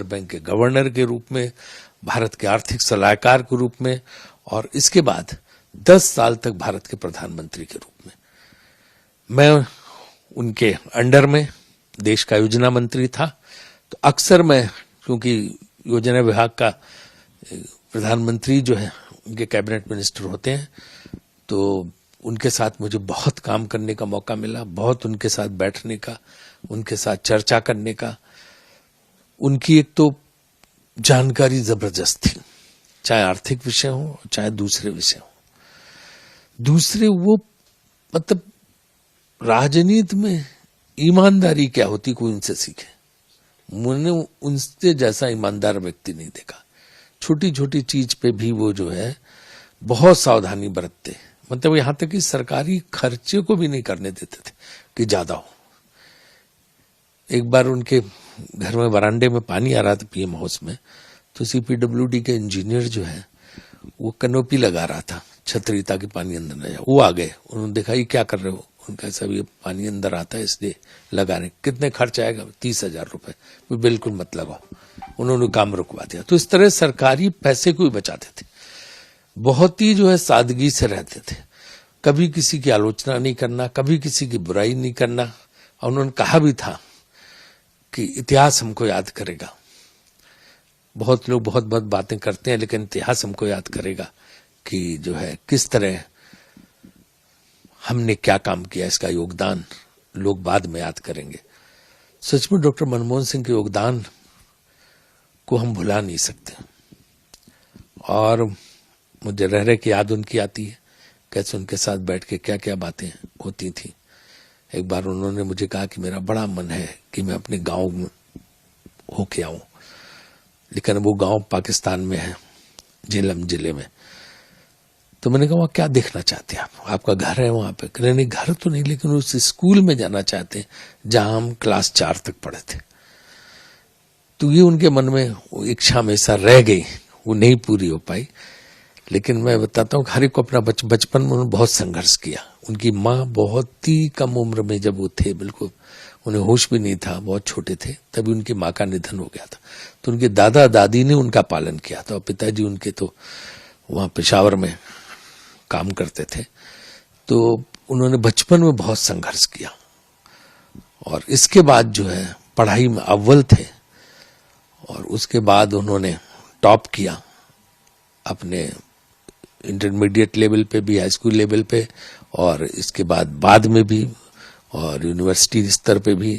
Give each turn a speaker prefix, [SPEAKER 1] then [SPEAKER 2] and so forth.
[SPEAKER 1] Bank के governor के रूप में, भारत के आर्थिक सलाहकार के रूप में, और इसके बाद 10 साल तक भारत के प्रधानमंत्री के रूप में मैं उनके अंडर में देश का योजना मंत्री था। तो अक्सर मैं, क्योंकि योजना विभाग का प्रधानमंत्री जो है उनके कैबिनेट मिनिस्टर होते हैं, तो उनके साथ मुझे बहुत काम करने का मौका मिला, बहुत उनके साथ बैठने का, उनके साथ चर्चा करने का। उनकी एक तो जानकारी जबरदस्त थी, चाहे आर्थिक विषय हो चाहे दूसरे विषय हो। दूसरे वो मतलब राजनीति में ईमानदारी क्या होती कोई उनसे सीखे। मैंने उनसे जैसा ईमानदार व्यक्ति नहीं देखा। छोटी छोटी चीज पे भी वो जो है बहुत सावधानी बरतते, मतलब यहां तक कि सरकारी खर्चे को भी नहीं करने देते थे कि ज्यादा हो। एक बार उनके घर में बरामदे में पानी आ रहा था पीएम हाउस में, तो सीपीडब्ल्यूडी के इंजीनियर जो है वो कैनोपी लगा रहा था, छतरी, ताकि पानी अंदर न जाए। वो आ गए, उन्होंने देखा ये क्या कर रहे हो, उनका सब ये पानी अंदर आता है इसलिए लगा रहे। कितने खर्च आएगा? 30,000 रुपए। बिल्कुल मत लगाओ। उन्होंने काम रुकवा दिया। तो इस तरह सरकारी पैसे को ही बचाते थे, बहुत ही जो है सादगी से रहते थे, कभी किसी की आलोचना नहीं करना, कभी किसी की बुराई नहीं करना। और उन्होंने कहा भी था कि इतिहास हमको याद करेगा। बहुत लोग बहुत बहुत बातें करते हैं, लेकिन इतिहास हमको याद करेगा कि जो है किस तरह हमने क्या काम किया, इसका योगदान लोग बाद में याद करेंगे। सच में डॉक्टर मनमोहन सिंह के योगदान को हम भुला नहीं सकते। और मुझे रह रह की याद उनकी आती है, कैसे उनके साथ बैठ के क्या क्या बातें होती थी। एक बार उन्होंने मुझे कहा कि मेरा बड़ा मन है कि मैं अपने गांव में होके आऊं, लेकिन वो गांव पाकिस्तान में है, झेलम जिले में। तो मैंने कहा वहां क्या देखना चाहते हैं आप? आपका घर है वहां पे? कहने नहीं, घर तो नहीं, लेकिन उस स्कूल में जाना चाहते हैं जहां हम क्लास 4 तक पढ़े थे। तो ये उनके मन में वो इच्छा हमेशा रह गई, वो नहीं पूरी हो पाई। लेकिन मैं बताता हूँ, हर एक को अपना बचपन में उन्होंने बहुत संघर्ष किया। उनकी माँ बहुत ही कम उम्र में, जब वो थे बिल्कुल उन्हें होश भी नहीं था, बहुत छोटे थे, तभी उनकी माँ का निधन हो गया था। तो उनके दादा दादी ने उनका पालन किया था। और पिताजी उनके तो वहां पेशावर में काम करते थे। तो उन्होंने बचपन में बहुत संघर्ष किया, और इसके बाद जो है पढ़ाई में अव्वल थे, और उसके बाद उन्होंने टॉप किया अपने इंटरमीडिएट लेवल पे भी, हाई स्कूल लेवल पे, और इसके बाद में भी, और यूनिवर्सिटी स्तर पे भी।